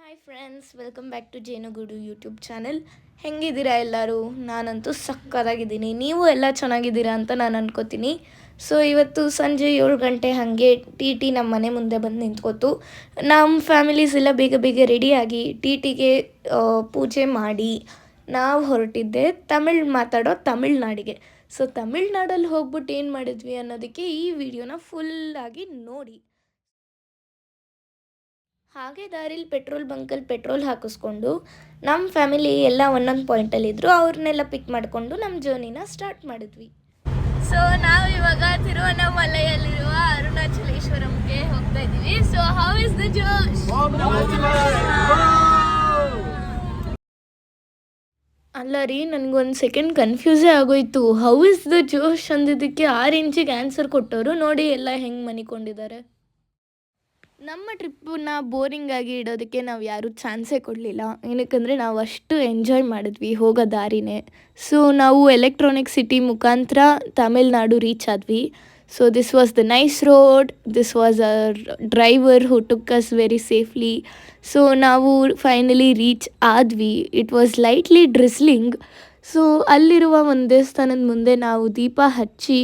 Hi friends, welcome back to Jenugudu YouTube channel. ಹೆಂಗಿದ್ದೀರಾ ಎಲ್ಲರೂ? ನಾನಂತೂ ಸಕ್ಕತ್ತಾಗಿದ್ದೀನಿ. ನೀವು ಎಲ್ಲ ಚೆನ್ನಾಗಿದ್ದೀರಾ ಅಂತ ನಾನು ಅನ್ಕೋತೀನಿ. ಸೊ ಇವತ್ತು ಸಂಜೆ 7 ಗಂಟೆ ಹಾಗೆ ಟಿ ನಮ್ಮ ಮನೆ ಮುಂದೆ ಬಂದು ನಿಂತ್ಕೋತು. ನಮ್ಮ ಫ್ಯಾಮಿಲೀಸ್ ಎಲ್ಲ ಬೇಗ ಬೇಗ ರೆಡಿಯಾಗಿ ಟಿಗೆ ಪೂಜೆ ಮಾಡಿ ನಾವು ಹೊರಟಿದ್ದೆ ಮಾತಾಡೋ ತಮಿಳ್ನಾಡಿಗೆ. ಸೊ ತಮಿಳ್ನಾಡಲ್ಲಿ ಹೋಗ್ಬಿಟ್ಟು ಏನು ಮಾಡಿದ್ವಿ ಅನ್ನೋದಕ್ಕೆ ಈ ವಿಡಿಯೋನ ಫುಲ್ಲಾಗಿ ನೋಡಿ. ಹಾಗೆ ದಾರಿಲಿ ಪೆಟ್ರೋಲ್ ಬಂಕಲ್ಲಿ ಪೆಟ್ರೋಲ್ ಹಾಕಿಸ್ಕೊಂಡು ನಮ್ಮ ಫ್ಯಾಮಿಲಿ ಎಲ್ಲ ಒಂದೊಂದು ಪಾಯಿಂಟಲ್ಲಿದ್ದರು. ಅವ್ರನ್ನೆಲ್ಲ ಪಿಕ್ ಮಾಡಿಕೊಂಡು ನಮ್ಮ ಜರ್ನಿನ ಸ್ಟಾರ್ಟ್ ಮಾಡಿದ್ವಿ. ಸೊ ನಾವು ಇವಾಗ ತಿರುವಣ್ಣಾಮಲೈಯಲ್ಲಿರುವ ಅರುಣಾಚಲೇಶ್ವರಂಗೆ ಹೋಗ್ತಾ ಇದ್ದೀವಿ. ಸೊ ಹೌ ಇಸ್ ದ ಜೋಶ್? ಅಲ್ಲ ರೀ, ನನಗೊಂದು ಸೆಕೆಂಡ್ ಕನ್ಫ್ಯೂಸೇ ಆಗೋಯ್ತು. ಹೌ ಇಸ್ ದ ಜೋಶ್ ಅಂದಿದ್ದಕ್ಕೆ 6 ಇಂಚಿಗೆ ಆನ್ಸರ್ ಕೊಟ್ಟವರು ನೋಡಿ ಎಲ್ಲ ಹೆಂಗೆ ಮನಿಕೊಂಡಿದ್ದಾರೆ. ನಮ್ಮ ಟ್ರಿಪ್ಪನ್ನ ಬೋರಿಂಗಾಗಿ ಇಡೋದಕ್ಕೆ ನಾವು ಯಾರೂ ಚಾನ್ಸೇ ಕೊಡಲಿಲ್ಲ. ಏನಕ್ಕಂದರೆ ನಾವು ಅಷ್ಟು ಎಂಜಾಯ್ ಮಾಡಿದ್ವಿ ಹೋಗೋ ದಾರಿನೇ. ಸೊ ನಾವು ಎಲೆಕ್ಟ್ರಾನಿಕ್ ಸಿಟಿ ಮುಖಾಂತರ ತಮಿಳ್ನಾಡು ರೀಚ್ ಆದ್ವಿ. So this was the nice road, this was a driver who took us very safely. So ನಾವು ಫೈನಲಿ ರೀಚ್ ಆದ್ವಿ. It was lightly drizzling. So ಅಲ್ಲಿರುವ ಒಂದು ದೇವಸ್ಥಾನದ ಮುಂದೆ ನಾವು ದೀಪ ಹಚ್ಚಿ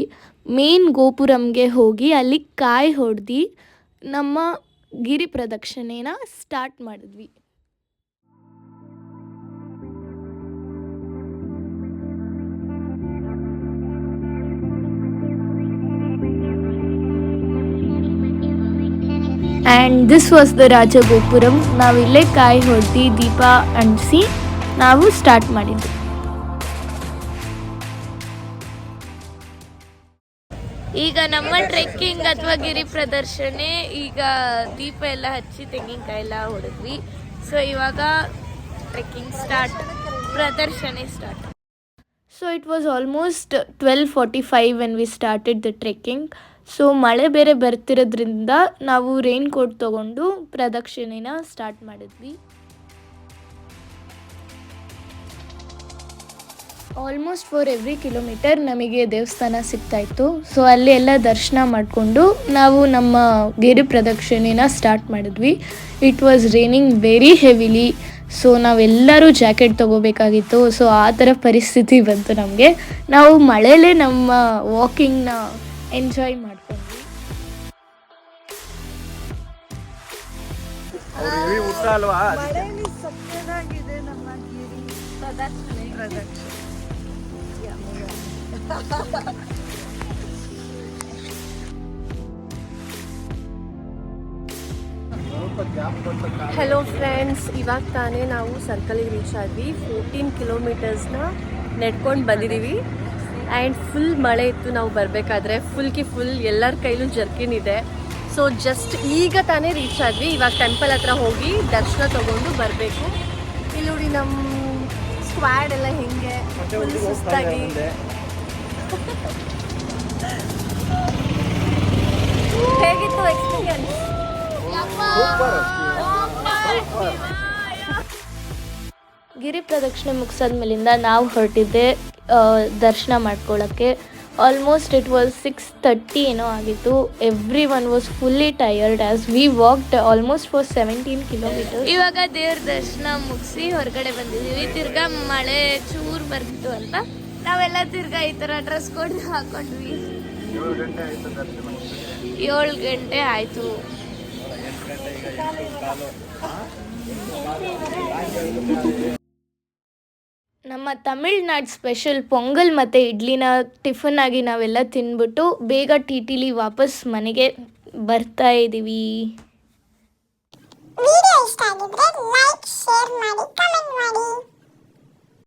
ಮೇನ್ ಗೋಪುರಂಗೆ ಹೋಗಿ ಅಲ್ಲಿ ಕಾಯಿ ಹೊಡೆದು ನಮ್ಮ ಗಿರಿ ಪ್ರದಕ್ಷಿಣೆನ ಸ್ಟಾರ್ಟ್ ಮಾಡಿದ್ವಿ. And this was the Rajagopuram. ನಾವಿಲ್ಲೇ ಕಾಯಿ ಹೊಡೆದು ದೀಪ ಅಂಟಿಸಿ ನಾವು ಸ್ಟಾರ್ಟ್ ಮಾಡಿದ್ವಿ. ಈಗ ನಮ್ಮ ಟ್ರೆಕ್ಕಿಂಗ್ ಅಥವಾ ಗಿರಿ ಪ್ರದರ್ಶನೆ, ಈಗ ದೀಪ ಎಲ್ಲ ಹಚ್ಚಿ ತೆಂಗಿನಕಾಯಿ ಎಲ್ಲ ಹೊಡೆದ್ವಿ. ಸೊ ಇವಾಗ ಟ್ರೆಕ್ಕಿಂಗ್ ಸ್ಟಾರ್ಟ್, ಪ್ರದರ್ಶನೆ start. So it was almost 12:45 when we started the trekking. So ಮಳೆ ಬೇರೆ ಬರ್ತಿರೋದ್ರಿಂದ ನಾವು ರೈನ್ ಕೋಟ್ ತೊಗೊಂಡು ಪ್ರದಕ್ಷಿಣೆನ ಸ್ಟಾರ್ಟ್ ಮಾಡಿದ್ವಿ. ಆಲ್ಮೋಸ್ಟ್ ಫಾರ್ ಎವ್ರಿ ಕಿಲೋಮೀಟರ್ ನಮಗೆ ದೇವಸ್ಥಾನ ಸಿಗ್ತಾಯಿತ್ತು. ಸೊ ಅಲ್ಲಿ ಎಲ್ಲ ದರ್ಶನ ಮಾಡಿಕೊಂಡು ನಾವು ನಮ್ಮ ಗಿರಿ ಪ್ರದಕ್ಷಿಣೆನ ಸ್ಟಾರ್ಟ್ ಮಾಡಿದ್ವಿ. It was raining very heavily. So ನಾವೆಲ್ಲರೂ ಜಾಕೆಟ್ ತೊಗೋಬೇಕಾಗಿತ್ತು. ಸೊ ಆ ಥರ ಪರಿಸ್ಥಿತಿ ಬಂತು ನಮಗೆ. ನಾವು ಮಳೆಯಲ್ಲೇ ನಮ್ಮ ವಾಕಿಂಗ್ನ ಎಂಜಾಯ್ ಮಾಡ್ಕೊಂಡ್ವಿ. ಹಲೋ ಫ್ರೆಂಡ್ಸ್, ಇವಾಗ ತಾನೇ ನಾವು ಸರ್ಕಲಿಗೆ ರೀಚ್ ಆದ್ವಿ. 14 ಕಿಲೋಮೀಟರ್ಸ್ನ ನೆಡ್ಕೊಂಡು ಬಂದಿದ್ದೀವಿ. ಆ್ಯಂಡ್ ಫುಲ್ ಮಳೆ ಇತ್ತು ನಾವು ಬರಬೇಕಾದ್ರೆ. ಫುಲ್ ಎಲ್ಲರ ಕೈಲೂ ಜರ್ಕಿನ್ ಇದೆ. ಸೊ ಜಸ್ಟ್ ಈಗ ತಾನೇ ರೀಚ್ ಆದ್ವಿ. ಇವಾಗ ಟೆಂಪಲ್ ಹತ್ರ ಹೋಗಿ ದರ್ಶನ ತಗೊಂಡು ಬರಬೇಕು. ಇಲ್ಲಿ ನೋಡಿ ನಮ್ಮ ಸ್ಕ್ವಾಡ್ ಎಲ್ಲ ಹೆಂಗೆ ಫುಲ್ ಸುಸ್ತಾಗಿ. ಹೇಗಿತ್ತು ಎಕ್ಸ್ಪೀರಿಯನ್ಸ್? ಗಿರಿ ಪ್ರದಕ್ಷಿಣೆ ಮುಗಿಸಾದ್ಮೇಲಿಂದ ನಾವು ಹೊರಟಿದ್ದೆ ದರ್ಶನ ಮಾಡ್ಕೊಳ್ಳೋಕ್ಕೆ. ಆಲ್ಮೋಸ್ಟ್ ಇಟ್ ವಾಸ್ 6:30 ಏನೋ ಆಗಿತ್ತು. Everyone was fully tired as we walked almost for 17 kilometres. ಇವಾಗ ದೇವ್ರ ದರ್ಶನ ಮುಗಿಸಿ ಹೊರಗಡೆ ಬಂದಿದ್ದೀವಿ. ತಿರ್ಗಾ ಮಳೆ ಚೂರು ಬರ್ತಿತ್ತು ಅಂತ ನಾವೆಲ್ಲ ತಿರ್ಗಾ ಈ ಥರ ಡ್ರೆಸ್ ಕೋಡ್ ಹಾಕೊಂಡ್ವಿ. 7 ಗಂಟೆ ಆಯಿತು. ನಮ್ಮ ತಮಿಳ್ನಾಡು ಸ್ಪೆಷಲ್ ಪೊಂಗಲ್ ಮತ್ತು ಇಡ್ಲಿನ ಟಿಫನ್ ಆಗಿ ನಾವೆಲ್ಲ ತಿಂದ್ಬಿಟ್ಟು ಬೇಗ ಟಿಲಿ ವಾಪಸ್ ಮನೆಗೆ ಬರ್ತಾ ಇದ್ದೀವಿ. ವಿಡಿಯೋ ಇಷ್ಟ ಆಗಿದ್ರೆ ಲೈಕ್, ಶೇರ್ ಮಾಡಿ, ಕಮೆಂಟ್ ಮಾಡಿ.